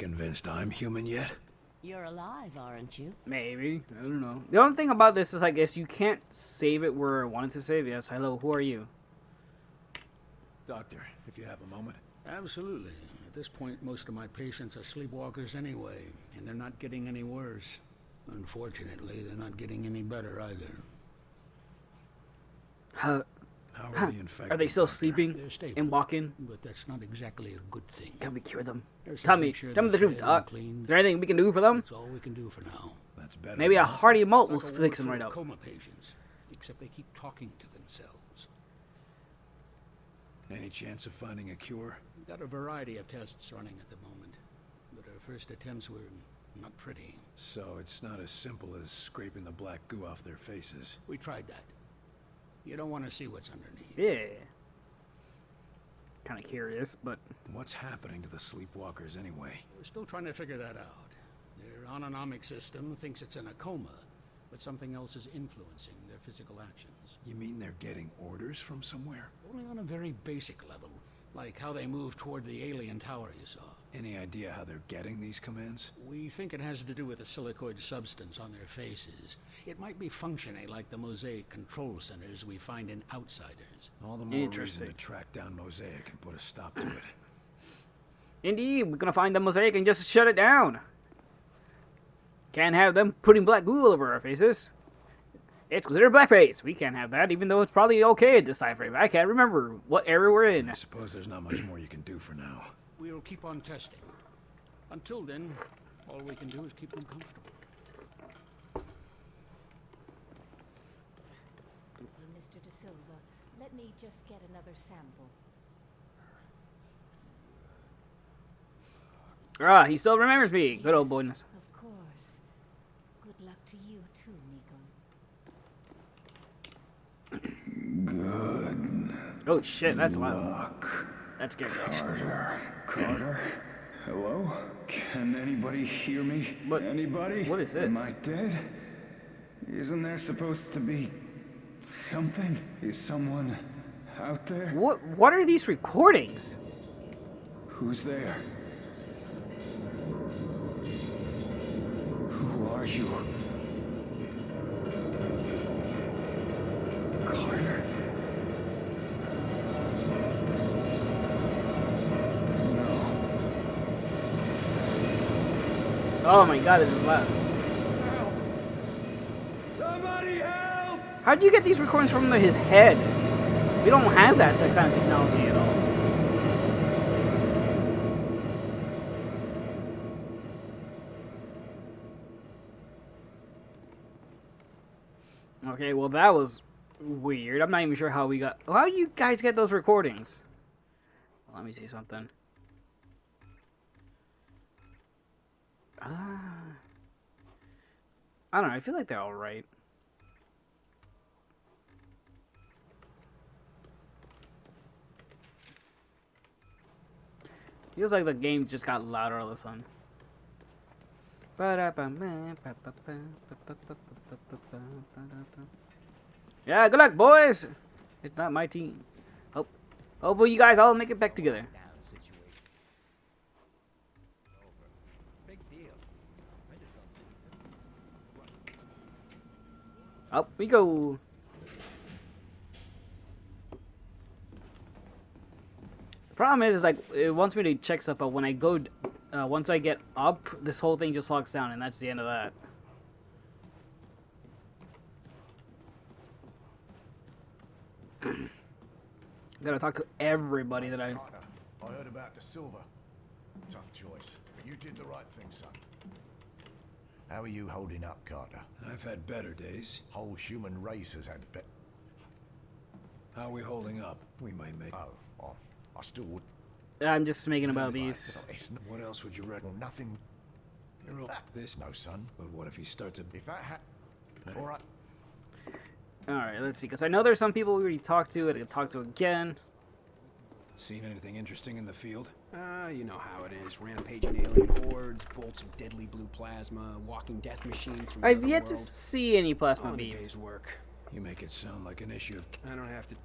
convinced I'm human yet? You're alive, aren't you? Maybe. I don't know. The only thing about this is, I guess, you can't save it where I wanted to save. Yes, hello, who are you? Doctor, if you have a moment. Absolutely. At this point, most of my patients are sleepwalkers anyway, and they're not getting any worse. Unfortunately, they're not getting any better either. How are the infected? Are they still Doctor? sleeping They're stable, and walking? but that's not exactly a good thing. Can we cure them? Nurses Tell me. make sure Tell me the they're truth, fed Doc. and cleaned. Is there anything we can do for them? That's all we can do for now. That's better. Maybe a than hearty malt will Like a fix them ward right for up. coma patients, except they keep talking to themselves. Any chance of finding a cure? We've got a variety of tests running at the moment, but our first attempts were not pretty. So it's not as simple as scraping the black goo off their faces. We tried that. You don't want to see what's underneath. Yeah. Kind of curious, but... What's happening to the sleepwalkers anyway? We're still trying to figure that out. Their autonomic system thinks it's in a coma, but something else is influencing their physical actions. You mean they're getting orders from somewhere? Only on a very basic level, like how they move toward the alien tower you saw. Any idea how they're getting these commands? We think it has to do with the silicoid substance on their faces. It might be functioning like the mosaic control centers we find in Outsiders. All the more reason Interesting. to track down Mosaic and put a stop to it. Indeed, we're gonna find the mosaic and just shut it down. Can't have them putting black goo all over our faces. It's considered blackface. We can't have that, even though it's probably okay at this time frame. I can't remember what era we're in. I suppose there's not much more you can do for now. We'll keep on testing. Until then, all we can do is keep them comfortable. Mr. De Silva, let me just get another sample. Ah, he still remembers me. Good old boy. Of course. Good luck to you too, Nico. Good Oh shit, that's loud. luck. That's scary. Carter? Hello? Can anybody hear me? What- Anybody? what is this? Am I dead? Isn't there supposed to be something? Is someone out there? What are these recordings? Who's there? Who are you? Carter? No. Oh my god, this is loud. Help! Somebody help! How'd you get these recordings from his head? We don't have that kind of technology at all. Okay, well that was weird. I'm not even sure how we got... How do you guys get those recordings? Let me see something. I don't know, I feel like they're alright. Feels like the game just got louder all of a sudden. Yeah, good luck, boys. It's not my team. Hope you guys all make it back together. Up we go. The problem is like it wants me to check stuff, but when I go, once I get up, this whole thing just locks down, and that's the end of that. Gotta talk to everybody that I. Carter, I heard about De Silva. Tough choice, but you did the right thing, son. How are you holding up, Carter? I've had better days. Whole human race has had How are we holding up? We might make... I still would... I'm just making about these. It's What else would you reckon? nothing... You're all... This... No, son. But what if he starts a... If that Alright. Alright, let's see. Because I know there's some people we already talked to. I could talk to again. Seen anything interesting in the field? You know how it is. Rampaging alien hordes, bolts of deadly blue plasma, walking death machines from I've another yet to world. see any plasma All in a beams. day's work. You make it sound like an issue of... I don't have to...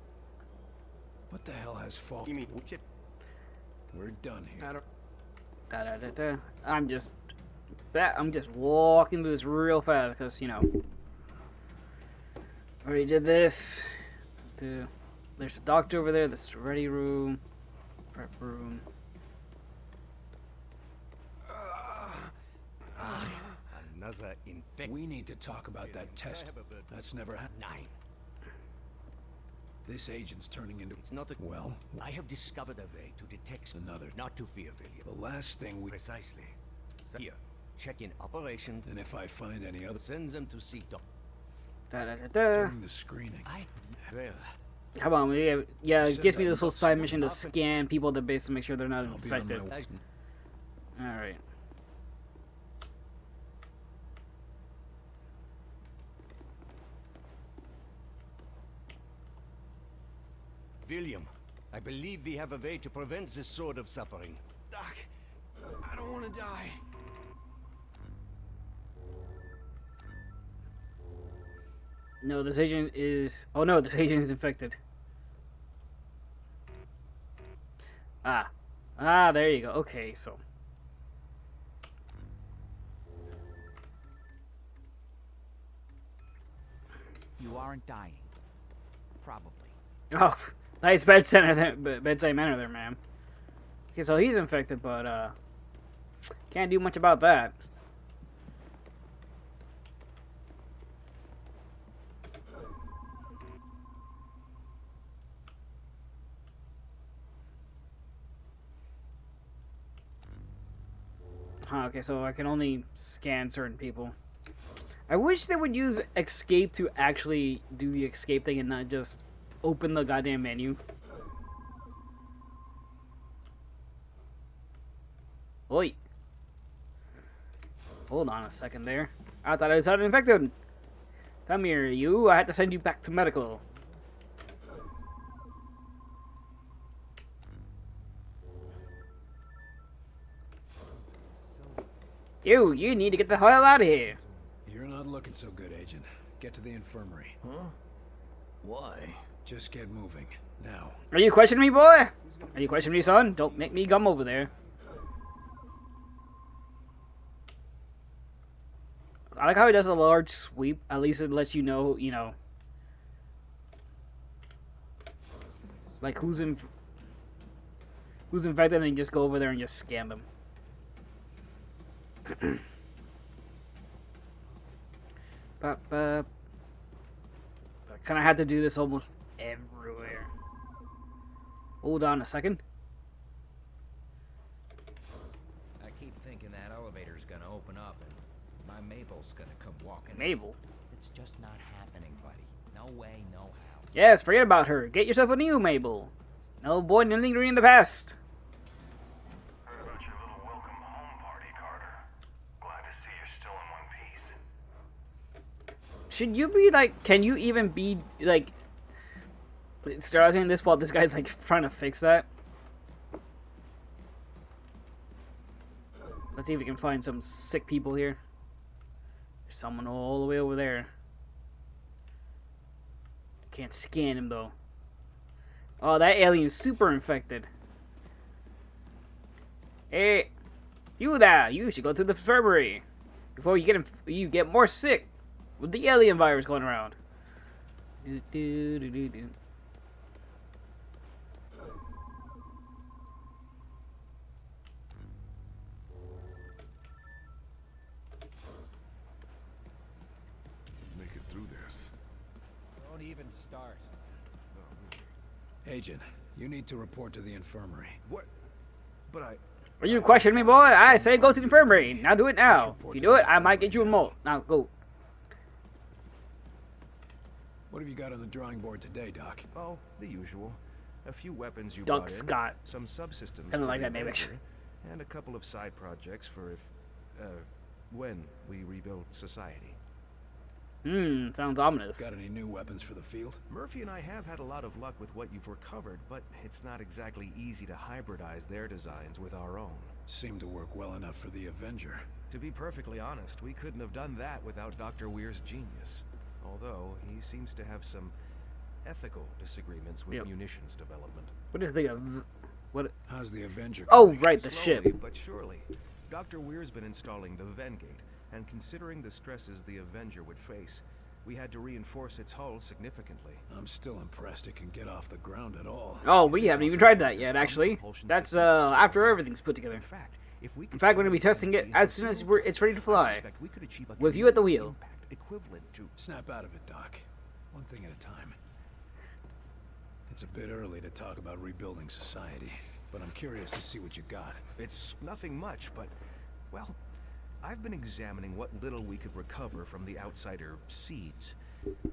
What the hell has fault? You mean... What's it? We're done here. I don't... Da-da-da-da. I'm just walking through this real fast because, you know, already did this. There's a doctor over there. This ready room, prep room. Another infection. We need to talk about that test. That's never happened. 9. This agent's turning into... It's not a... Well, I have discovered a way to detect another. not to fear, William. The last thing we... Precisely. Here, check in operations. And if I find any other... Send them to see Doc. Da-da-da-da. During the screening. Well, Come on, yeah, it Said gives me that this little about side mission to scan people at the base to make sure they're not I'll be on infected. my way. Alright. William, I believe we have a way to prevent this sort of suffering. Doc, I don't want to die. No, this agent is... Oh no, this agent is infected. Ah, there you go. Okay, so... You aren't dying. Probably. Oh, nice bedside manner there, ma'am. Okay, so he's infected, but, can't do much about that. Okay, so I can only scan certain people. I wish they would use escape to actually do the escape thing and not just open the goddamn menu. Oi. Hold on a second there. I thought I was uninfected. Come here, you. I had to send you back to medical. You need to get the hell out of here. You're not looking so good, Agent. Get to the infirmary. Huh? Why? Just get moving. Now. Are you questioning me, boy? Are you questioning me, son? Don't make me gum over there. I like how he does a large sweep. At least it lets you know, like who's infected, and you just go over there and just scan them. I kind of had to do this almost everywhere. Hold on a second. I keep thinking that elevator's gonna open up and my Mabel's gonna come walking. Mabel? It's just not happening, buddy. No way, no how. Yes, forget about her. Get yourself a new Mabel. No boy lingering in the past. Heard about your little welcome home party, Carter. Glad to see you're still in one piece. Should you be like, can you even be like, starting this fault, this guy's like trying to fix that? Let's see if we can find some sick people here. There's someone all the way over there. Can't scan him though. Oh, that alien's super infected. Hey, you there! You should go to the infirmary before you get more sick with the alien virus going around. Do, do, do, do, do. Make it through this. Don't even start. Agent, you need to report to the infirmary. What? But I... Are you questioning me, boy? I say go to the infirmary. Now do it now. If you do it, I might get you a molt. Now go. What have you got on the drawing board today, Doc? Oh, the usual. A few weapons you Doug brought in, Scott. some subsystems Kinda for like the that name, Avenger, and a couple of side projects for when we rebuild society. Sounds ominous. Got any new weapons for the field? Murphy and I have had a lot of luck with what you've recovered, but it's not exactly easy to hybridize their designs with our own. Seemed to work well enough for the Avenger. To be perfectly honest, we couldn't have done that without Dr. Weir's genius. Although, he seems to have some ethical disagreements with Yep. munitions development. What is the What? How's the Avenger? Oh, coming? right, the Slowly, ship. but surely. Dr. Weir's been installing the Vengate, and considering the stresses the Avenger would face, we had to reinforce its hull significantly. I'm still impressed it can get off the ground at all. Oh, we haven't even tried that yet, actually. That's after everything's put together. In fact, In fact, we're going to be testing it as soon as it's ready to fly. With you at the wheel. Equivalent to... Snap out of it, Doc. One thing at a time. It's a bit early to talk about rebuilding society, but I'm curious to see what you got. It's nothing much, but, well, I've been examining what little we could recover from the outsider seeds.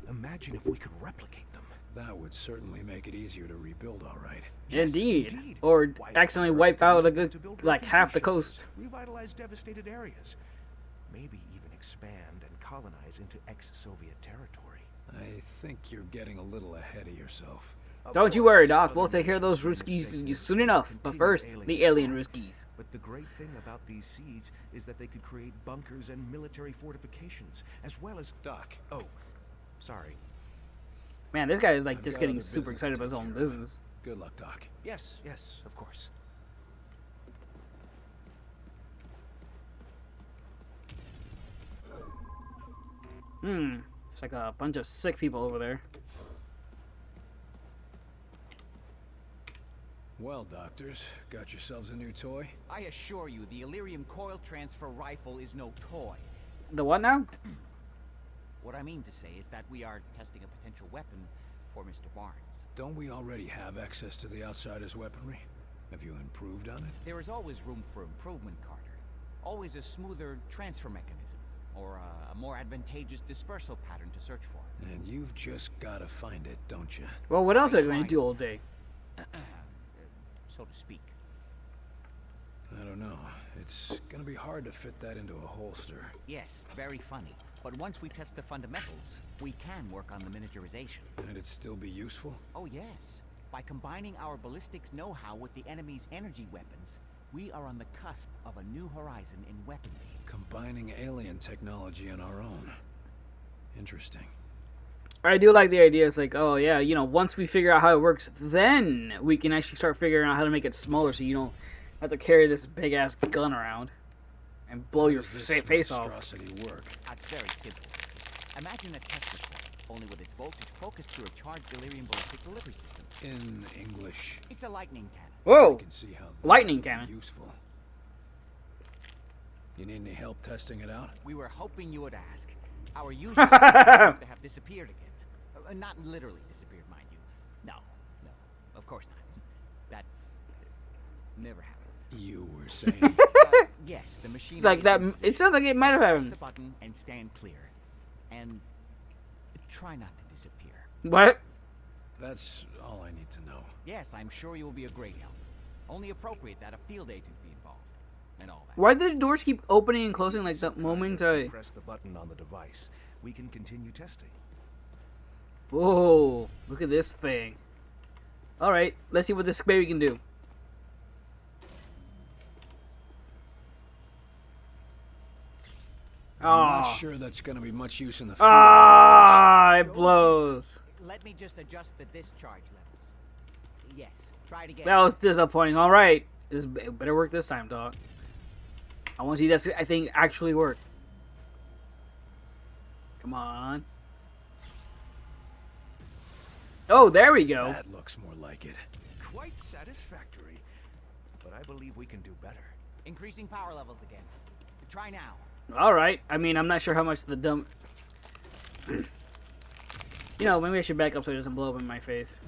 Imagine if we could replicate them. That would certainly make it easier to rebuild, all right. Yes, Indeed. Or accidentally wipe out a good, like, half the coast. Revitalize devastated areas. Maybe even expand and colonize into ex-Soviet territory. I think you're getting a little ahead of yourself. Don't you worry, Doc. We'll take care of those Ruskies soon enough. But first, the alien Ruskies. But the great thing about these seeds is that they could create bunkers and military fortifications, as well as... Doc. Oh, sorry. Man, this guy is like I've just got getting other super business excited to about his take own care of. business. Good luck, Doc. Yes, yes, of course. It's like a bunch of sick people over there. Well, doctors, got yourselves a new toy? I assure you, the Illyrium coil transfer rifle is no toy. The what now? What I mean to say is that we are testing a potential weapon for Mr. Barnes. Don't we already have access to the outsider's weaponry? Have you improved on it? There is always room for improvement, Carter. Always a smoother transfer mechanism, or a more advantageous dispersal pattern to search for. And you've just gotta find it, don't you? Well, what else are they going to do all day? So to speak. I don't know. It's gonna be hard to fit that into a holster. Yes, very funny. But once we test the fundamentals, we can work on the miniaturization. And it'd still be useful? Oh yes. By combining our ballistics know-how with the enemy's energy weapons, we are on the cusp of a new horizon in weaponry. Combining alien technology and our own. Interesting. I do like the idea. It's like, oh yeah, you know, once we figure out how it works, then we can actually start figuring out how to make it smaller, so you don't have to carry this big ass gun around and blow your face off. Monstrosity work? That's very simple. Imagine a Tesla coil, only with its voltage focused through a charged Illyrium ballistic delivery system. In English. It's a lightning cannon. Whoa! I can see how that Lightning would be cannon. Useful. You need any help testing it out? We were hoping you would ask. Our usual seems to have disappeared again. Not literally disappeared, mind you. No, of course not. That never happens. You were saying. Yes, the machine. It's like that. It sounds like it might have Press happened. the button and stand clear, and try not to disappear. What? That's all I need to know. Yes, I'm sure you will be a great help. Only appropriate that a field agent be involved, and all that. Why did the doors keep opening and closing like the moment I? Press the button on the device. We can continue testing. Whoa! Look at this thing. All right, let's see what this baby can do. I'm Ah! not sure that's gonna be much use in the field. Ah! It blows. Let me just adjust the discharge levels. Yes, try it again. That was disappointing. All right, this better work this time, dog. I want to see this. I think actually work. Come on. Oh, there we go. That looks more like it. Quite satisfactory. But I believe we can do better. Increasing power levels again. Try now. All right. I mean, I'm not sure how much the dump. You know, maybe I should back up so it doesn't blow up in my face.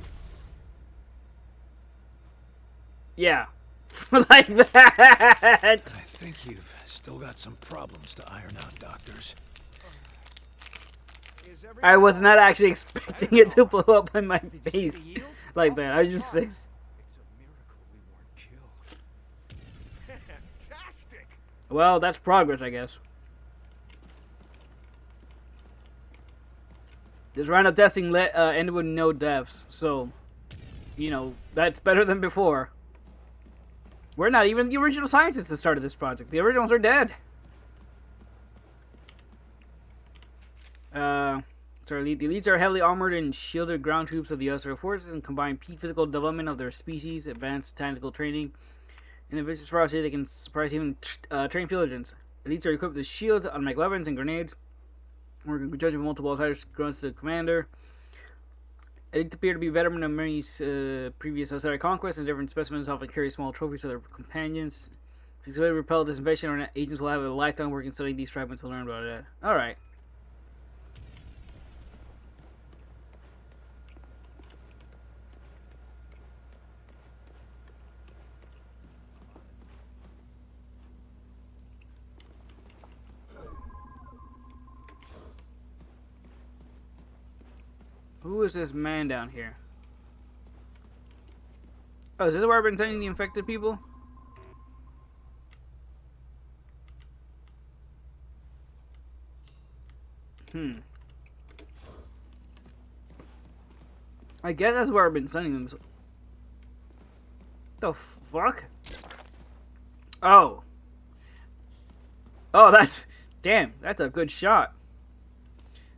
Yeah. Like that. I think you've still got some problems to iron out, doctors. I was not actually expecting it to blow up in my face like that. I was just saying. It's a miracle we weren't killed. Fantastic! Well, that's progress, I guess. This round of testing ended with no deaths, so, you know, that's better than before. We're not even the original scientists that started this project. The originals are dead. to our elite. The elites are heavily armored and shielded ground troops of the U.S. Air Forces and combine peak physical development of their species, advanced tactical training, and a vicious ferocity they can surprise even trained field agents. Elites are equipped with shields, automatic weapons, and grenades. Working in conjunction with multiple outsiders grunts to the commander. Elites appear to be veteran of many previous outsider conquests, and different specimens often carry small trophies of their companions. If they repel this invasion, our agents will have a lifetime working studying these fragments to learn about it. Alright. Who is this man down here? Oh, is this where I've been sending the infected people? I guess that's where I've been sending them. The fuck? Oh. Oh, that's... Damn, that's a good shot.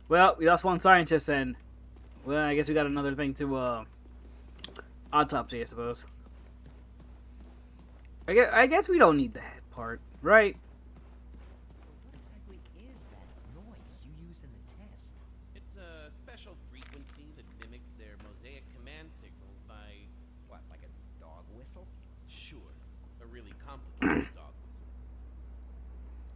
Well, we lost one scientist and... Well, I guess we got another thing to, autopsy, I suppose. I guess we don't need that part, right? What exactly is that noise you use in the test? It's a special frequency that mimics their mosaic command signals by... What, like a dog whistle? Sure. A really complicated dog whistle.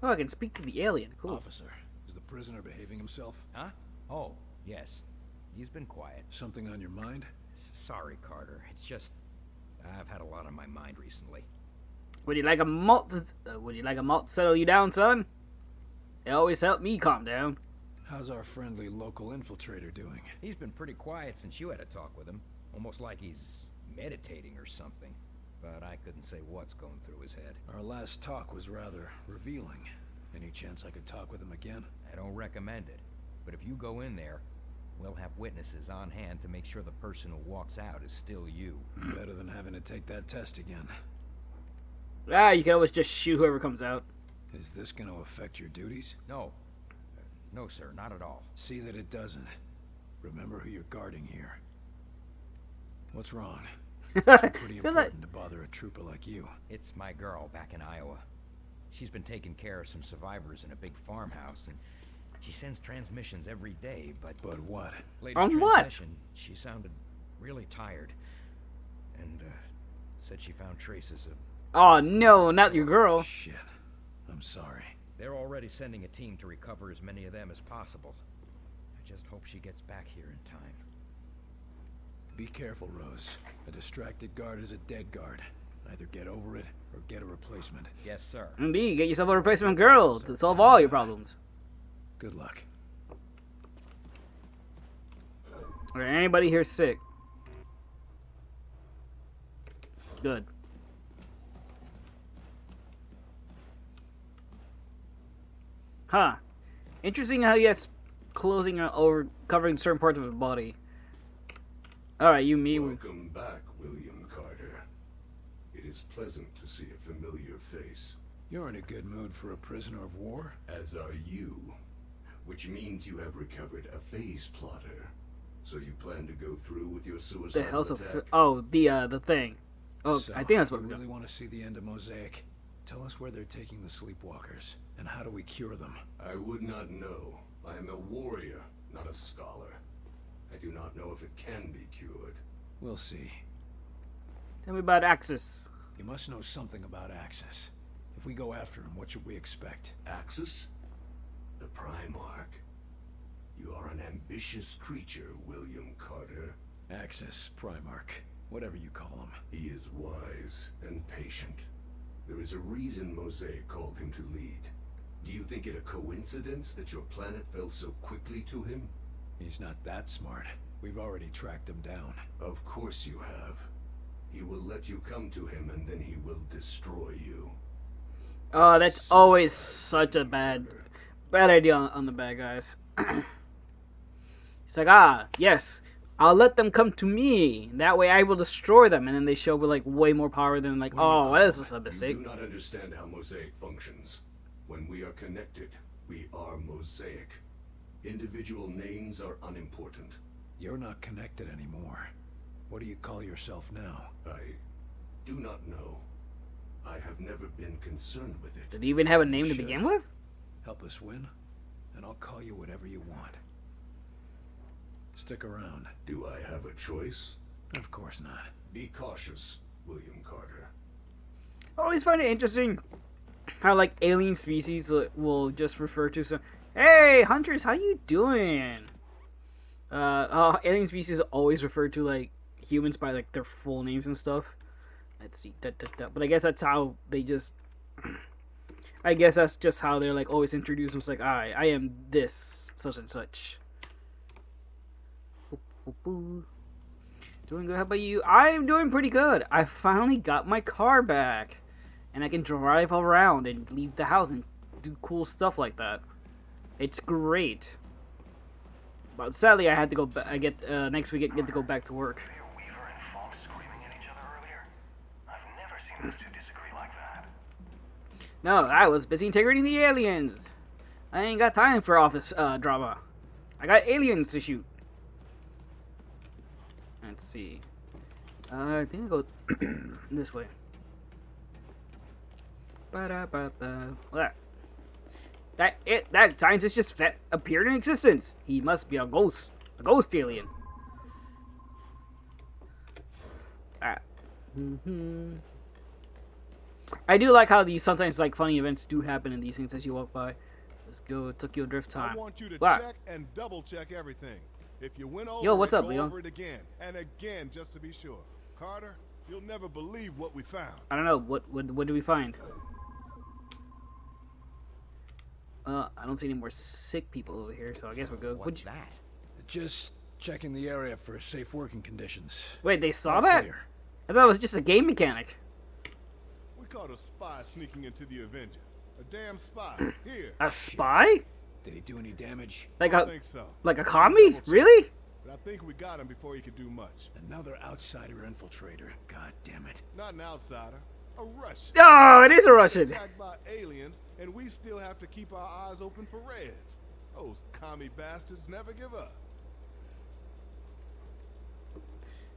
Oh, I can speak to the alien. Cool. Officer, is the prisoner behaving himself? Huh? Oh, yes. He's been quiet. Something on your mind? Sorry, Carter. It's just... I've had a lot on my mind recently. Would you like a malt to settle you down, son? It always helped me calm down. How's our friendly local infiltrator doing? He's been pretty quiet since you had a talk with him. Almost like he's meditating or something. But I couldn't say what's going through his head. Our last talk was rather revealing. Any chance I could talk with him again? I don't recommend it. But if you go in there, we'll have witnesses on hand to make sure the person who walks out is still you. Better than having to take that test again. Ah, you can always just shoot whoever comes out. Is this going to affect your duties? No. No, sir, not at all. See that it doesn't. Remember who you're guarding here. What's wrong? It's pretty important to bother a trooper like you. It's my girl back in Iowa. She's been taking care of some survivors in a big farmhouse, and she sends transmissions every day, but... But what? On what? She sounded really tired, and said she found traces of... Oh, no, not your girl. Shit. I'm sorry. They're already sending a team to recover as many of them as possible. I just hope she gets back here in time. Be careful, Rose. A distracted guard is a dead guard. Either get over it, or get a replacement. Yes, sir. Indeed, get yourself a replacement girl to solve all your problems. Good luck. Alright, anybody here sick? Good. Huh. Interesting how he has clothing over covering certain parts of his body. Alright, you, me. Welcome back, William Carter. It is pleasant to see a familiar face. You're in a good mood for a prisoner of war? As are you. Which means you have recovered a phase plotter. So you plan to go through with your suicide The hell's attack? the thing. Oh, So, I think that's what we we're really doing. want to see the end of Mosaic. Tell us where they're taking the sleepwalkers, and how do we cure them? I would not know. I am a warrior, not a scholar. I do not know if it can be cured. We'll see. Tell me about Axis. You must know something about Axis. If we go after him, what should we expect? Axis? The Primarch. You are an ambitious creature, William Carter. Axis, Primarch, whatever you call him. He is wise and patient. There is a reason Mosaic called him to lead. Do you think it a coincidence that your planet fell so quickly to him? He's not that smart. We've already tracked him down. Of course you have. He will let you come to him and then he will destroy you. Oh, that's always such a bad idea on the bad guys. It's like, yes, I'll let them come to me. That way I will destroy them. And then they show with like way more power than like, oh, this is a mistake. You do not understand how Mosaic functions. When we are connected, we are Mosaic. Individual names are unimportant. You're not connected anymore. What do you call yourself now? I do not know. I have never been concerned with it. Did he even have a name to begin with? Help us win, and I'll call you whatever you want. Stick around. Do I have a choice? Of course not. Be cautious, William Carter. I always find it interesting how, like, alien species will just refer to some, hey, Huntress, how you doing? Alien species always refer to, like, humans by, like, their full names and stuff. Let's see, but I guess that's how they just, I guess that's just how they're, like, always introduce them. It's like, I am this, such and such. Doing good, how about you? I'm doing pretty good. I finally got my car back. And I can drive around and leave the house and do cool stuff like that. It's great. But sadly, I had to go back. Next week I get to go back to work. No, I was busy integrating the aliens. I ain't got time for office drama. I got aliens to shoot. Let's see. I think I go this way. That scientist just appeared in existence. He must be a ghost alien. I do like how these sometimes like funny events do happen in these things as you walk by. Let's go Tokyo Drift time. I want you to check and double check everything. If you went over what's up, Leon? over it again and again just to be sure. Carter, you'll never believe what we found. I don't know. What do we find? I don't see any more sick people over here, so I guess we're good. What's that? Just checking the area for safe working conditions. Wait, they saw that? Clear. I thought it was just a game mechanic. We caught a spy sneaking into the Avenger. A damn spy. Here. A spy? Did he do any damage? Like I think so. Like a commie? Really? But I think we got him before he could do much. Another outsider infiltrator. God damn it. Not an outsider. A Russian. Oh, it is a Russian. Attacked by aliens, and we still have to keep our eyes open for Reds. Those commie bastards never give up.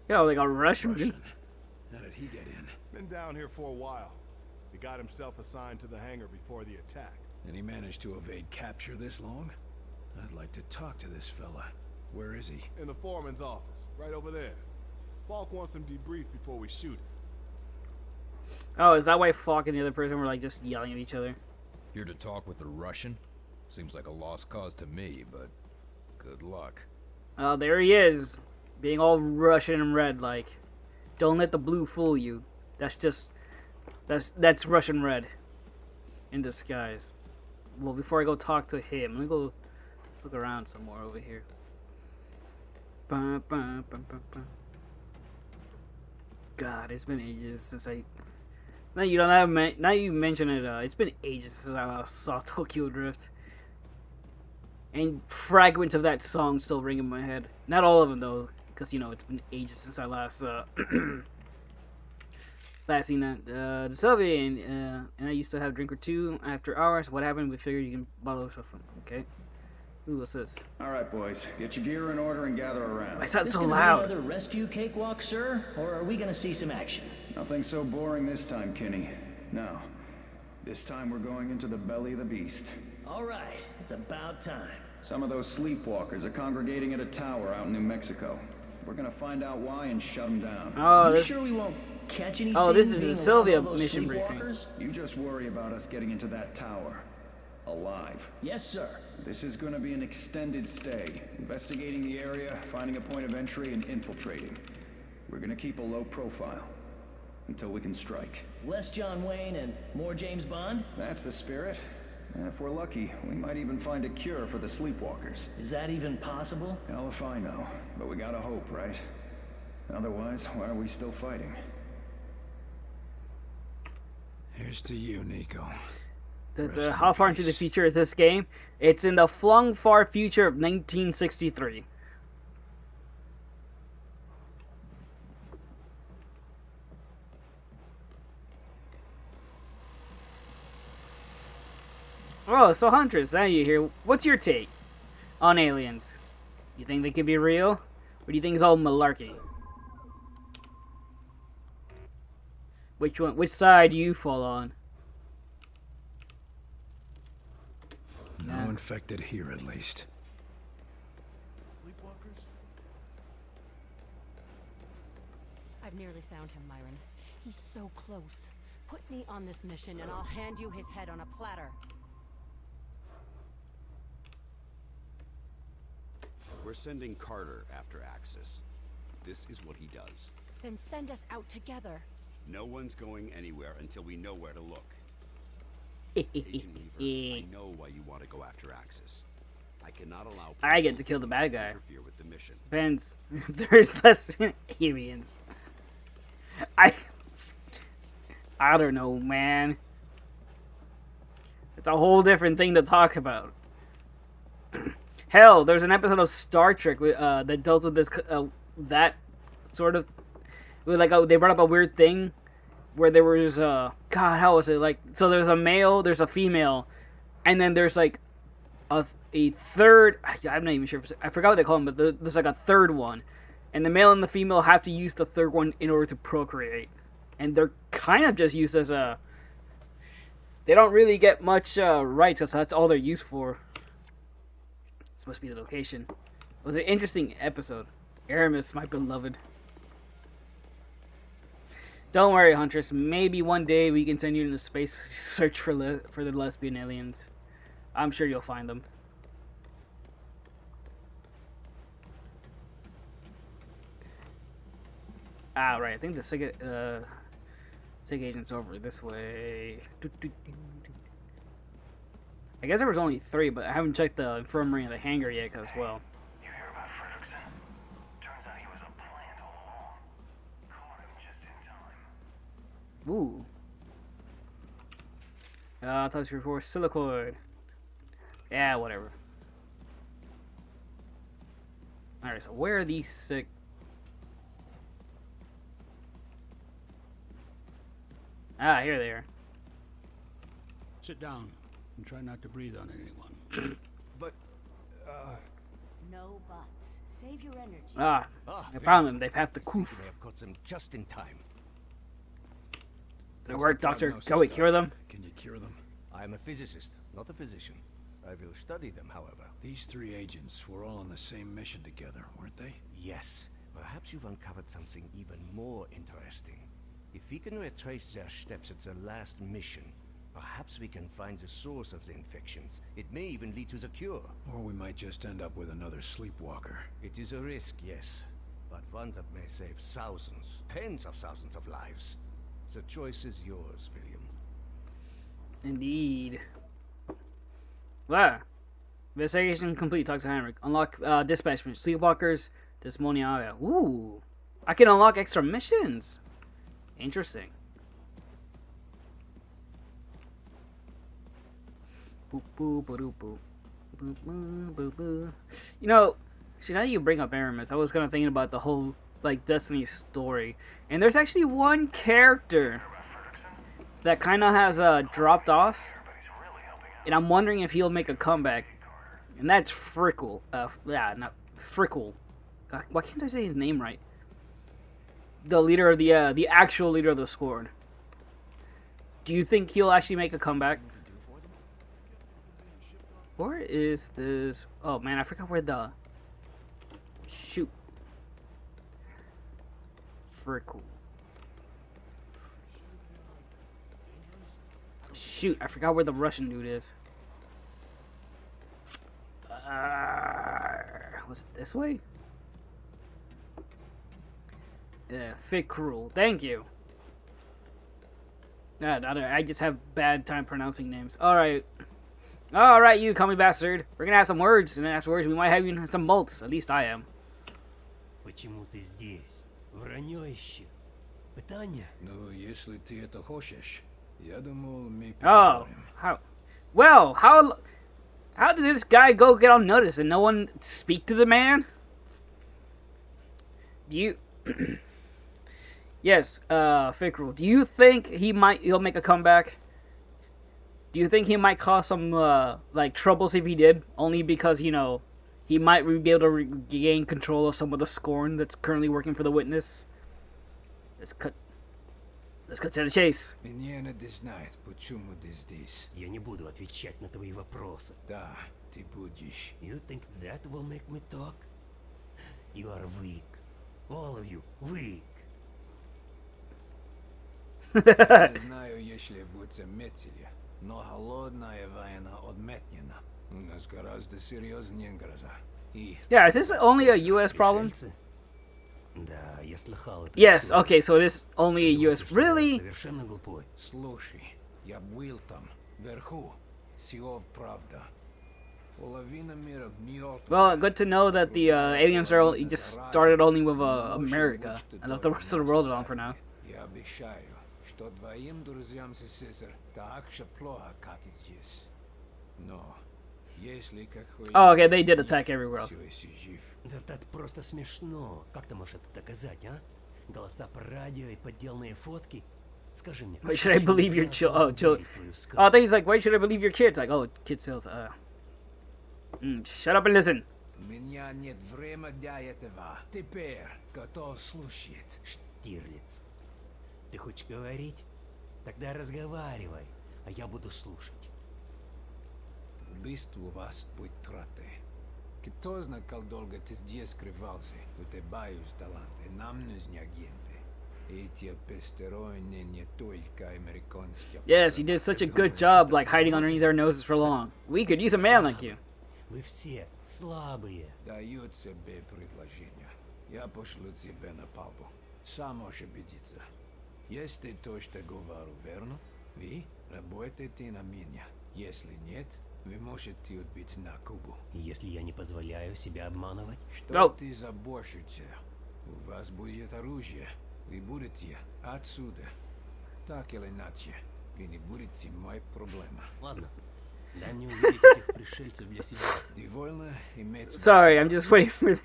Yo, like a Russian. How did he get in? Been down here for a while. He got himself assigned to the hangar before the attack. And he managed to evade capture this long? I'd like to talk to this fella. Where is he? In the foreman's office, right over there. Falk wants him debriefed before we shoot him. Oh, is that why Falk and the other person were like just yelling at each other? Here to talk with the Russian? Seems like a lost cause to me, but good luck. Oh, there he is. Being all Russian and red like. Don't let the blue fool you. That's Russian red. In disguise. Well, before I go talk to him, let me go look around some more over here. God, it's been ages since I... Now you don't have. Now you mention it. It's been ages since I last saw Tokyo Drift, and fragments of that song still ring in my head. Not all of them though, because you know it's been ages since I last last seen that. The Sylvie and I used to have a drink or two after hours. What happened? We figured you can bottle stuff. Okay. Ooh, what's this? All right, boys, get your gear in order and gather around. I sound so This gonna loud. be another rescue cakewalk, sir, or are we gonna see some action? Nothing so boring this time, Kenny. No. This time we're going into the belly of the beast. All right, it's about time. Some of those sleepwalkers are congregating at a tower out in New Mexico. We're gonna find out why and shut them down. Oh, you this... sure we won't catch anything? Oh, this is the being Sylvia around all those mission briefing. sleepwalkers? You just worry about us getting into that tower. Alive. Yes, sir. This is going to be an extended stay. Investigating the area, finding a point of entry, and infiltrating. We're going to keep a low profile. Until we can strike. Less John Wayne and more James Bond? That's the spirit. And if we're lucky, we might even find a cure for the sleepwalkers. Is that even possible? Hell if I know. But we gotta hope, right? Otherwise, why are we still fighting? Here's to you, Nico. How far into the future is this game? It's in the flung far future of 1963. Oh, so Huntress, now you're here. What's your take? on aliens? You think they could be real? Or do you think it's all malarkey? Which one? Which side do you fall on? No infected here, at least. I've nearly found him, Myron. He's so close. Put me on this mission and I'll hand you his head on a platter. We're sending Carter after Axis. This is what he does. Then send us out together. No one's going anywhere until we know where to look. Agent Weaver, I know why you want to go after Axis. I cannot allow I get to kill the bad guy. interfere with the mission. Depends. There's less aliens. I don't know, man. It's a whole different thing to talk about. Hell, there's an episode of Star Trek that dealt with this that sort of like they brought up a weird thing where there was God, how was it like? So there's a male, there's a female, and then there's like a third. I'm not even sure. I forgot what they call them, but there's like a third one, and the male and the female have to use the third one in order to procreate, and they're kind of just used as a. They don't really get much rights because that's all they're used for. It's supposed to be the location. It was an interesting episode. Aramis, my beloved. Don't worry, Huntress. Maybe one day we can send you into space search for the lesbian aliens. I'm sure you'll find them. Ah, right. I think the SIG agent's over this way. I guess there was only 3, but I haven't checked the infirmary and the hangar yet, cause well. You hear about Fredrickson? Turns out he was a plant all along. Caught him just in time. Ooh. Touch before silicoid. Yeah, whatever. Alright, so where are these sick? Ah, here they are. Sit down and try not to breathe on anyone. But, No buts. Save your energy. I found them. They've half the coof. They have caught them just in time. Does it work, Doctor? Can we cure them? Can you cure them? I am a physicist, not a physician. I will study them, however. These 3 agents were all on the same mission together, weren't they? Yes. Perhaps you've uncovered something even more interesting. If we can retrace their steps at their last mission, perhaps we can find the source of the infections. It may even lead to the cure. Or we might just end up with another sleepwalker. It is a risk, yes, but one that may save thousands, tens of thousands of lives. The choice is yours, William. Indeed. Wow. Investigation complete. Talk to Heinrich. Unlock dispatch mission. Sleepwalkers. Desmoniaga. Ooh. I can unlock extra missions. Interesting. Boop, boop, boop, boop. Boop, boop, boop, boop. You know, see, now you bring up Aramis, I was kind of thinking about the whole, like, Destiny story. And there's actually one character that kind of has dropped off. And I'm wondering if he'll make a comeback. And that's Frickle. Yeah, not Frickle. Why can't I say his name right? The leader of the actual leader of the squad. Do you think he'll actually make a comeback? Where is this? Oh man, I forgot where the. Shoot. Frickle. Shoot, I forgot where the Russian dude is. Was it this way? Yeah, Fit Cruel. Thank you. I just have bad time pronouncing names. Alright. Alright, you cummy bastard. We're gonna have some words, and then afterwards we might have you some malts. At least I am. Почему ты здесь? Вранье ищу. Питание? Ну, если ты это хочешь, я думал, мы Oh, how? Well, how did this guy go get unnoticed and no one speak to the man? Do you? Yes, Fickrel. Do you think he'll make a comeback? Do you think he might cause some like troubles if he did? Only because, you know, he might be able to regain control of some of the Scorn that's currently working for the Witness. Let's cut to the chase. Мне надо знать, почему ты здесь. Я не буду отвечать на твои вопросы. Да, ты будешь. You think that will make me talk? You are weak. All of you weak. Не знаю, если вы заметили, но холодная война отменена. У нас гораздо серьезнее гроза. Yeah, is this only a U.S. problem? Да, я слыхал это. Yes, okay, so it is only a U.S. Really? Совершенно глупой. Слушай, я был там, вверху. Все правда. Половина мира мертва. Well, good to know that the aliens are just started only with America. I left the rest of the world alone for now. Я обещаю, что твоим друзьям сестер так же плохо, как и здесь. Но если какой... Oh, okay, they did attack everywhere else. Да это просто смешно. Как ты можешь это доказать, а? Голоса по радио и подделанные фотки? Скажи мне. Why should I believe your children? Oh, I think he's like, why should I believe your kids? Like, oh, kid sales. Shut up and listen. У меня нет времени для этого. Теперь готов слушать. Штирлиц, ты хочешь говорить? Тогда разговаривай, а я буду слушать. Убийство у вас будет траты. Кто знает, как долго ты здесь скрывался? У тебя есть таланты, нам нужны агенты. Эти посторонние не только американские. Yes, you did such a good job, like hiding underneath our noses for long. We could use a man like you. Вы все слабые. Даю тебе предложение. Я пошлю тебя на палубу. Сам можешь убедиться. Если то, что говорю, верно, вы работаете на меня. Если нет, вы можете отбить на Кубу. Если я не позволяю себя обманывать? Что ты заботишься? У вас будет оружие. Вы будете отсюда. Так или иначе, вы не будете моей проблемой. Ладно. Дай мне увидеть этих пришельцев для себя. Довольно иметь... Sorry, I'm just waiting for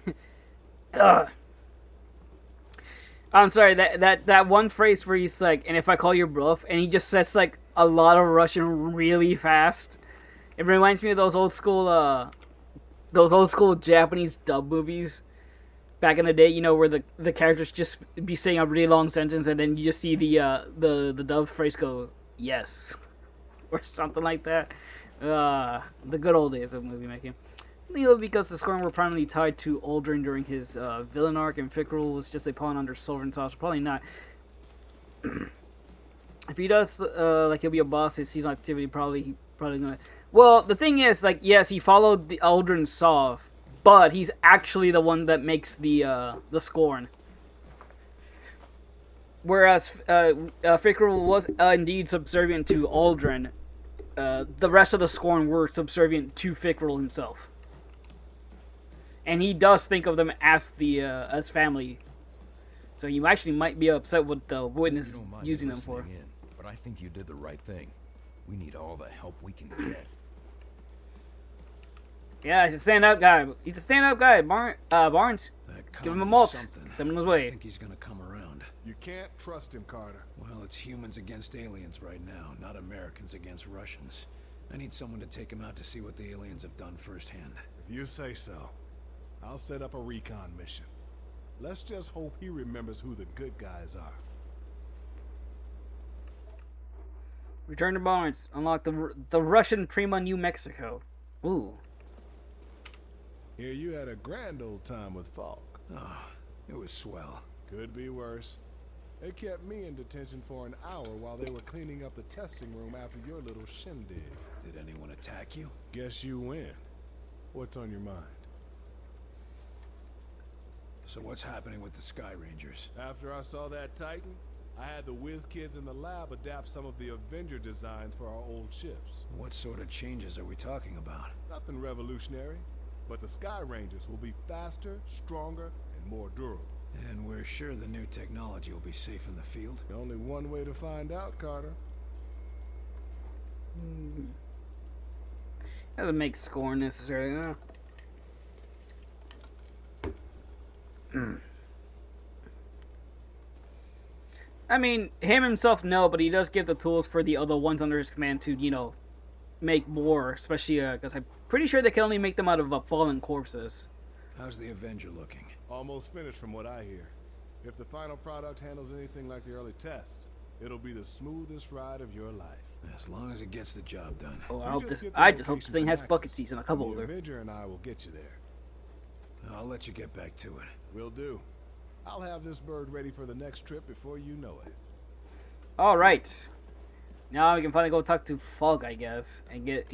I'm sorry, that one phrase where he's like, and if I call your bluff, and he just says like a lot of Russian really fast. It reminds me of those old school Japanese dub movies back in the day, you know, where the characters just be saying a really long sentence and then you just see the dub phrase go, yes. Or something like that. The good old days of movie making. Because the Scorn were primarily tied to Aldrin during his villain arc, and Fickrell was just a pawn under Silver's house. Probably not. If he does, like, he'll be a boss his seasonal activity, probably gonna... Well, the thing is, like, yes, he followed the Aldrin Sov, but he's actually the one that makes the Scorn. Whereas Fickrell was indeed subservient to Aldrin, the rest of the Scorn were subservient to Fickrell himself. And he does think of them as as family. So you actually might be upset with the Witness using them for. But I think you did the right thing. We need all the help we can get. Yeah, he's a stand-up guy. He's a stand-up guy, Barnes. Give him a malt. Send him his way. I think he's gonna come around. You can't trust him, Carter. Well, it's humans against aliens right now, not Americans against Russians. I need someone to take him out to see what the aliens have done firsthand. If you say so, I'll set up a recon mission. Let's just hope he remembers who the good guys are. Return to Barnes. Unlock the Russian Prima, New Mexico. Ooh. Here you had a grand old time with Falk. Oh, it was swell. Could be worse. They kept me in detention for an hour while they were cleaning up the testing room after your little shindig. Did anyone attack you? Guess you win. What's on your mind? So what's happening with the Sky Rangers? After I saw that Titan, I had the whiz kids in the lab adapt some of the Avenger designs for our old ships. What sort of changes are we talking about? Nothing revolutionary, but the Sky Rangers will be faster, stronger, and more durable. And we're sure the new technology will be safe in the field? Only one way to find out, Carter. Doesn't make Scorn necessary, I mean, him himself, no, but he does give the tools for the other ones under his command to, you know, make more, especially because I'm pretty sure they can only make them out of fallen corpses. How's the Avenger looking? Almost finished from what I hear. If the final product handles anything like the early tests, it'll be the smoothest ride of your life. As long as it gets the job done. Oh, I just hope this thing has bucket seats and a cup holder. The Avenger and I will get you there. I'll let you get back to it. Will do. I'll have this bird ready for the next trip before you know it. All right. Now we can finally go talk to Falk, I guess, and get.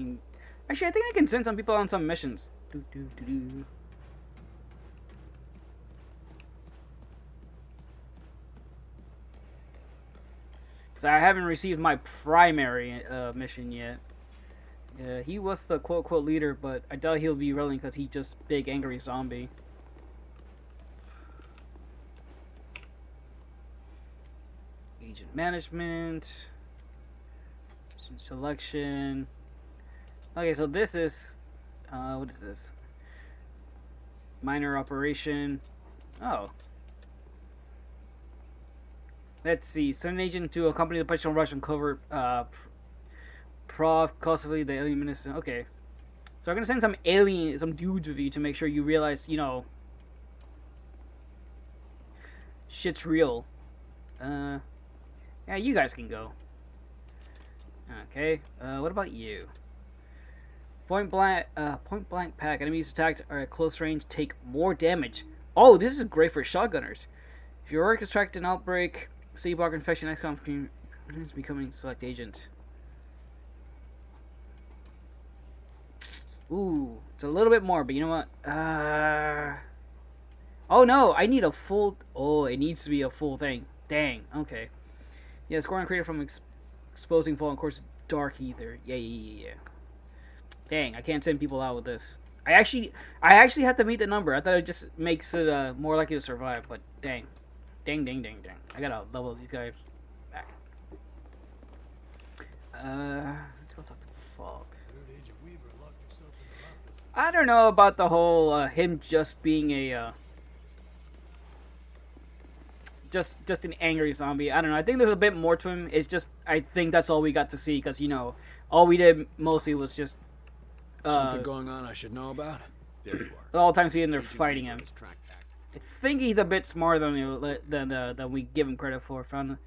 Actually, I think I can send some people on some missions. So I haven't received my primary mission yet. He was the quote-unquote leader, but I doubt he'll be willing because he's just big angry zombie. Agent management. Selection. Okay, so this is... what is this? Minor operation. Oh. Let's see. Send an agent to accompany the potential Russian covert possibly the alien minister. Okay. So I'm gonna send some dudes with you to make sure you realize, you know, shit's real. Yeah, you guys can go. Okay. What about you? Point blank pack. Enemies attacked are at close range take more damage. Oh, this is great for shotgunners. If your work is tracked an outbreak, Sleepwalker infection, XCOM becoming select agent. Ooh, it's a little bit more, but you know what? Oh no, I need a full. Oh, it needs to be a full thing. Dang. Okay. Yeah, scoring created from exposing fallen course dark ether. Yeah. Dang, I can't send people out with this. I actually have to meet the number. I thought it just makes it more likely to survive, but dang. Dang. I gotta level these guys back. Let's go talk to Falk. I don't know about the whole him just being a just an angry zombie. I don't know. I think there's a bit more to him. It's just I think that's all we got to see because you know all we did mostly was just something going on I should know about. There you are. All the times we end there fighting him. I think he's a bit smarter than we give him credit for. Found,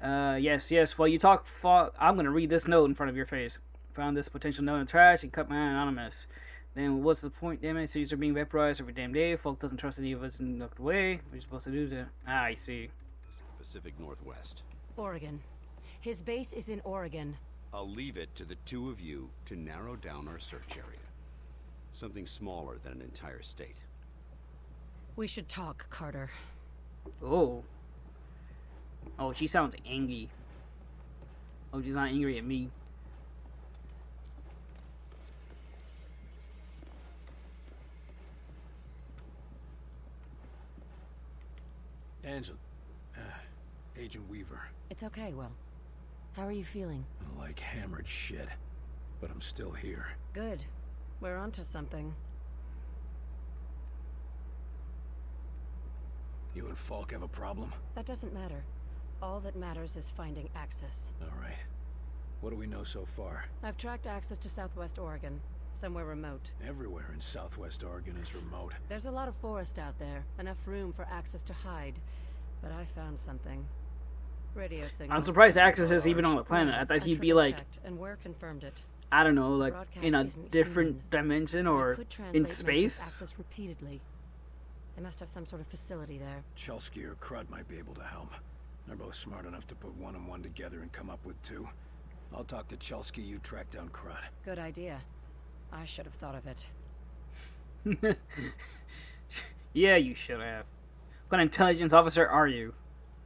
yes. While you talk, I'm gonna read this note in front of your face. Found this potential note in the trash and cut my anonymous. Then what's the point? Damn it! Cities are being vaporized every damn day. Folk doesn't trust any of us and looked away. What are you supposed to do to? I see. Pacific Northwest. Oregon. His base is in Oregon. I'll leave it to the two of you to narrow down our search area. Something smaller than an entire state. We should talk, Carter. Oh, she sounds angry. Oh, she's not angry at me. Angela, Agent Weaver. It's okay, Will. How are you feeling? Like hammered shit, but I'm still here. Good. We're onto something. You and Falk have a problem? That doesn't matter. All that matters is finding access. All right. What do we know so far? I've tracked access to Southwest Oregon. Somewhere remote. Everywhere in Southwest Oregon is remote. There's a lot of forest out there. Enough room for access to hide. But I found something. Radio signals. I'm surprised access is even on the planet. I thought he'd be like... And where confirmed it. I don't know, like in a different dimension or in space. Access repeatedly. They must have some sort of facility there. Chelsky or Crud might be able to help. They're both smart enough to put one and one together and come up with two. I'll talk to Chelsky, you track down Crud. Good idea. I should have thought of it. Yeah, you should have. What intelligence officer are you?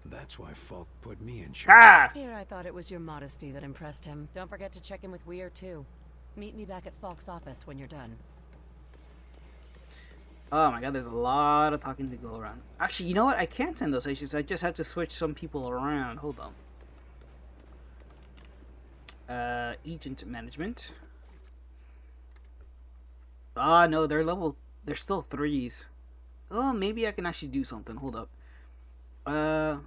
That's why Falk put me in charge. Ah! Here, I thought it was your modesty that impressed him. Don't forget to check in with Weir, too. Meet me back at Falk's office when you're done. Oh my god, there's a lot of talking to go around. Actually, you know what? I can't send those issues. I just have to switch some people around. Hold on. Agent management. Ah, no, they're still 3s. Oh, maybe I can actually do something. Hold up. I'm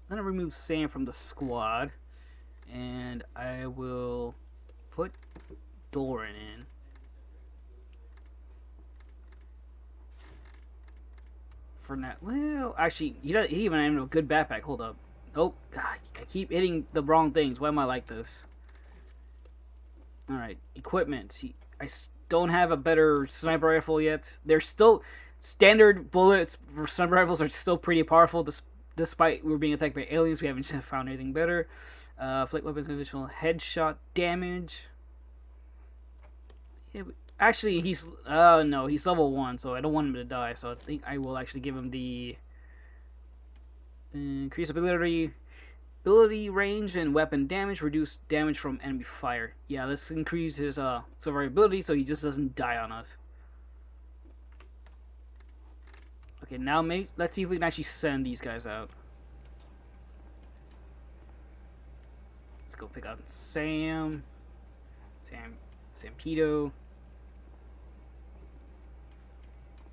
gonna remove Sam from the squad. And I will put Doran in. For now. Well, actually, he even had a good backpack. Hold up. Nope. God, I keep hitting the wrong things. Why am I like this? Alright. Equipment. I don't have a better sniper rifle yet. They're still... Standard bullets for sniper rifles are still pretty powerful. Despite we're being attacked by aliens, we haven't found anything better. Flight weapons, additional headshot damage. Yeah, actually, he's... no, he's level 1, so I don't want him to die. So I think I will actually give him the... Increase ability range and weapon damage. Reduce damage from enemy fire. Yeah, let's increase his survivability so he just doesn't die on us. Okay, now maybe let's see if we can actually send these guys out. Let's go pick up Sam. Sampedo.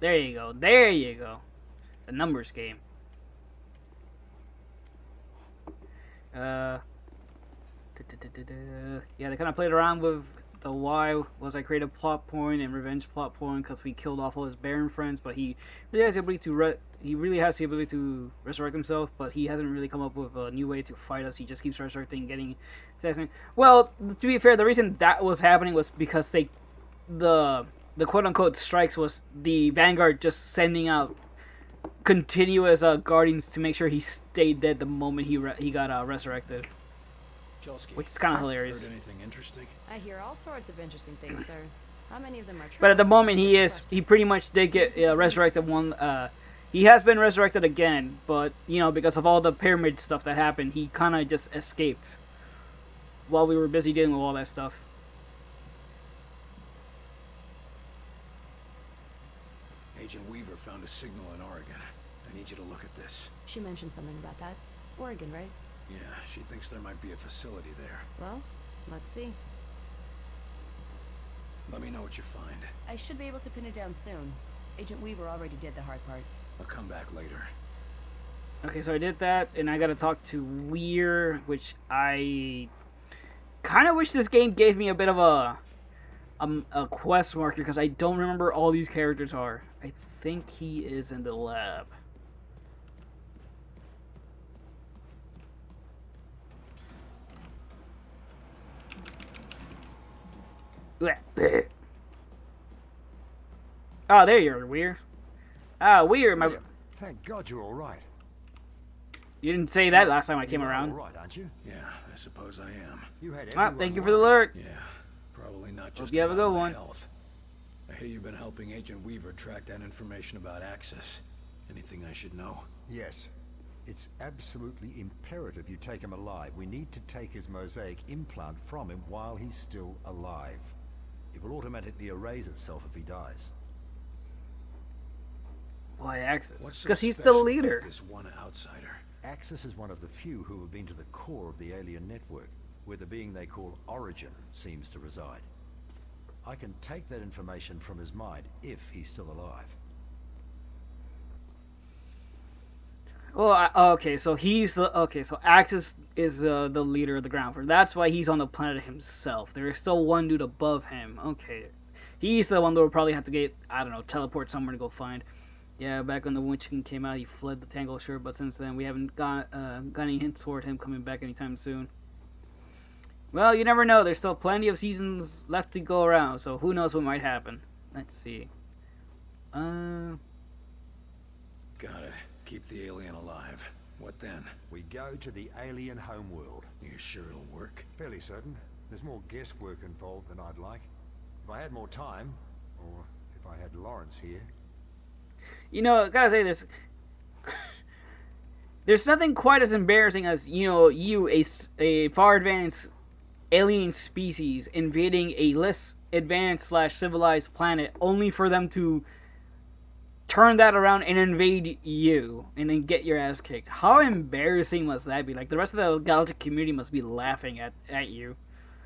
There you go. There you go. It's a numbers game. Yeah, they kind of played around with the why was I create a plot point and revenge plot point because we killed off all his Baron friends, but he really has the ability to resurrect himself, but he hasn't really come up with a new way to fight us. He just keeps resurrecting, getting attacking. Well, to be fair, the reason that was happening was because the quote unquote strikes was the Vanguard just sending out continuous guardians to make sure he stayed dead the moment he got resurrected. Chelsky, Which is kind of hilarious. Heard anything interesting? I hear all sorts of interesting things, sir. How many of them are true? But at the moment, he pretty much did get resurrected one. He has been resurrected again, but because of all the pyramid stuff that happened, he kind of just escaped while we were busy dealing with all that stuff. Agent Weaver found a signal in Oregon. I need you to look at this. She mentioned something about that. Oregon, right? Yeah, she thinks there might be a facility there. Well, let's see. Let me know what you find. I should be able to pin it down soon. Agent Weaver already did the hard part. I'll come back later. Okay, so I did that, and I gotta talk to Weir, which I kind of wish this game gave me a bit of a quest marker, because I don't remember all these characters are. I think he is in the lab. Oh, there you are, Weir. Weir, my... Thank God you're all right. You didn't say that last time I came around. All right, aren't you? Yeah, I suppose I am. You had thank you for the alert. Yeah, probably not just Hope you have a good one. Health. I hear you've been helping Agent Weaver track down information about Axis. Anything I should know? Yes. It's absolutely imperative you take him alive. We need to take his mosaic implant from him while he's still alive. It will automatically erase itself if he dies. Why Axis? What's so Because he's the special leader. about this one outsider? Axis is one of the few who have been to the core of the alien network, where the being they call Origin seems to reside. I can take that information from his mind if he's still alive. Well, okay, so so Axis is the leader of the ground force. That's why he's on the planet himself. There is still one dude above him. Okay, he's the one that will probably have to get, I don't know, teleport somewhere to go find. Yeah, back when the Winchkin came out, he fled the Tangle Shore, but since then we haven't got any hints toward him coming back anytime soon. Well, you never know. There's still plenty of seasons left to go around, so who knows what might happen. Let's see. Got it. Keep the alien alive. What then? We go to the alien homeworld. You sure it'll work? Fairly certain. There's more guesswork involved than I'd like. If I had more time, or if I had Lawrence here. You know, I gotta say this. There's nothing quite as embarrassing as, a far advanced alien species invading a less advanced / civilized planet only for them to turn that around and invade you and then get your ass kicked. How embarrassing must that be? Like, the rest of the galactic community must be laughing at you.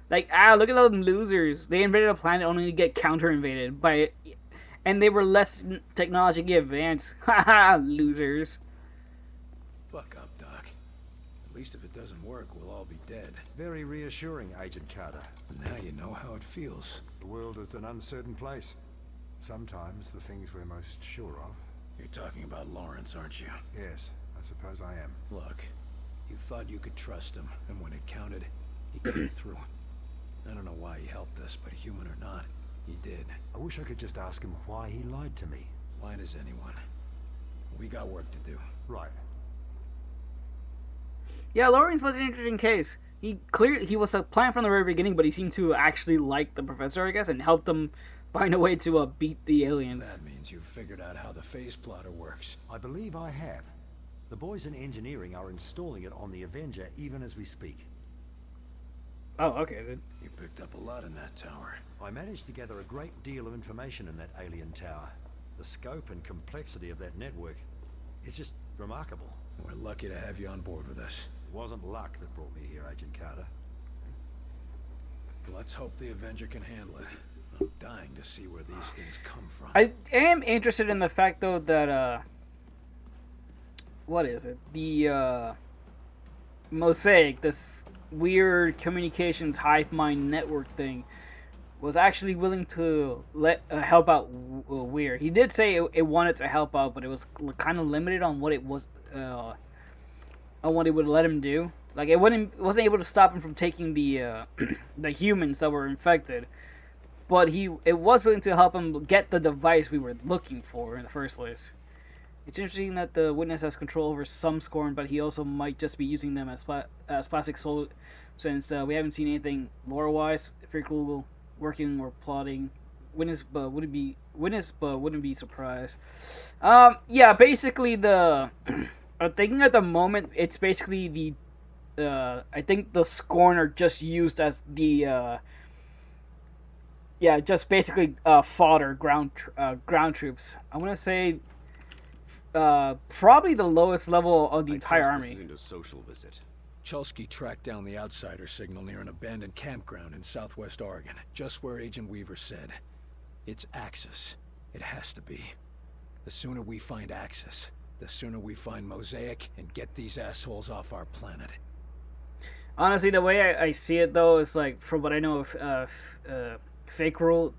Like, look at those losers. They invaded a planet only to get counter-invaded by... And they were less technologically advanced. Haha, losers. Buck up, Doc. At least if it doesn't work, we'll all be dead. Very reassuring, Agent Carter. Now you know how it feels. The world is an uncertain place. Sometimes the things we're most sure of. You're talking about Lawrence, aren't you? Yes, I suppose I am. Look, you thought you could trust him, and when it counted, he came through. I don't know why he helped us, but human or not, he did. I wish I could just ask him why he lied to me. Why does anyone? We got work to do. Right. Yeah, Lawrence was an interesting case. He was a plan from the very beginning, but he seemed to actually like the professor, I guess, and helped them find a way to beat the aliens. That means you've figured out how the phase plotter works. I believe I have. The boys in engineering are installing it on the Avenger even as we speak. Oh, okay, then. You picked up a lot in that tower. I managed to gather a great deal of information in that alien tower. The scope and complexity of that network is just remarkable. We're lucky to have you on board with us. It wasn't luck that brought me here, Agent Carter. Let's hope the Avenger can handle it. I'm dying to see where these things come from. I am interested in the fact, though, that, what is it? The, Mosaic, this weird communications hive mind network thing, was actually willing to help out Weir. He did say it wanted to help out, but it was kind of limited on what it was, on what it would let him do. Like, it wasn't able to stop him from taking the the humans that were infected, but it was willing to help him get the device we were looking for in the first place. It's interesting that the witness has control over some Scorn, but he also might just be using them as plastic soul, since we haven't seen anything lore-wise, Freakle working or plotting. Witness, but wouldn't be surprised. Yeah, basically I'm thinking at the moment it's basically the I think the Scorn are just used as the just basically fodder, ground troops. I want to say probably the lowest level of the entire army. This isn't a social visit. Chelsky tracked down the outsider signal near an abandoned campground in southwest Oregon, just where Agent Weaver said. It's Axis. It has to be. The sooner we find Axis, the sooner we find Mosaic and get these assholes off our planet. Honestly, the way I see it, though, is like, from what I know of Fake Rule,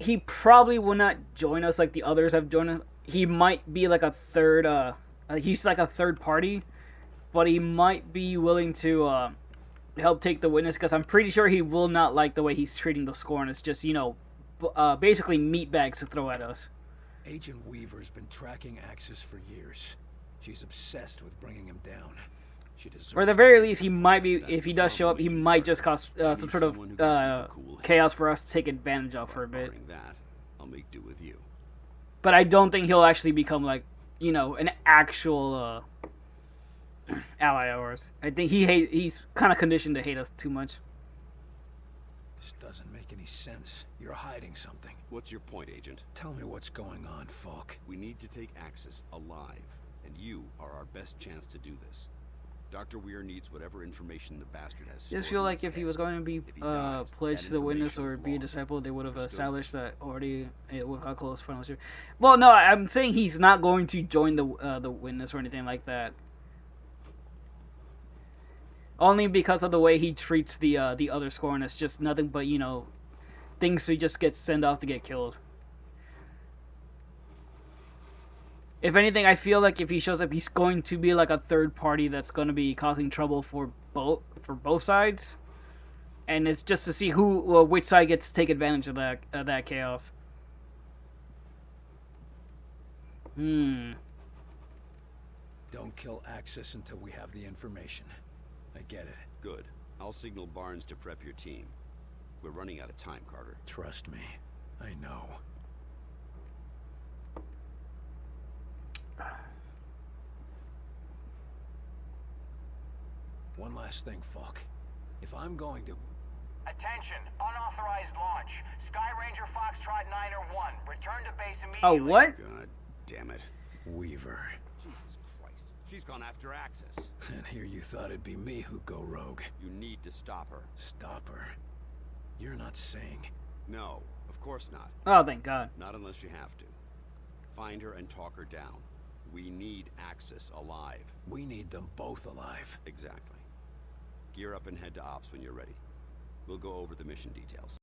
he probably will not join us like the others have joined us. He might be like a third, he's like a third party, but he might be willing to help take the witness, because I'm pretty sure he will not like the way he's treating the Scorn. It's just, basically meatbags to throw at us. Agent Weaver's been tracking Axis for years. She's obsessed with bringing him down. She deserves. Or at the very least, he might be, if he does show up, he might just cause some sort of chaos for us to take advantage of for a bit. That, I'll make do with you. But I don't think he'll actually become like, an actual ally of ours. I think he's kind of conditioned to hate us too much. This doesn't make any sense. You're hiding something. What's your point, Agent? Tell me what's going on, Falk. We need to take Axis alive, and you are our best chance to do this. Dr. Weir needs whatever information the bastard has. I just feel like if he was going to be pledged to the witness or be a disciple, they would have established that already with how close fellowship. Well, no, I'm saying he's not going to join the witness or anything like that. Only because of the way he treats the other Scorn. It's just nothing but, things to just get sent off to get killed. If anything, I feel like if he shows up, he's going to be like a third party that's going to be causing trouble for both sides, and it's just to see which side gets to take advantage of that chaos. Don't kill Axis until we have the information. I get it. Good. I'll signal Barnes to prep your team. We're running out of time, Carter. Trust me. I know. One last thing, Falk. If I'm going to... Attention! Unauthorized launch. Sky Ranger Foxtrot 901. Return to base immediately. Oh, what? God damn it. Weaver. Jesus Christ. She's gone after Axis. And here you thought it'd be me who'd go rogue. You need to stop her. Stop her? You're not saying... No, of course not. Oh, thank God. Not unless you have to. Find her and talk her down. We need Axis alive. We need them both alive. Exactly. Gear up and head to Ops when you're ready. We'll go over the mission details.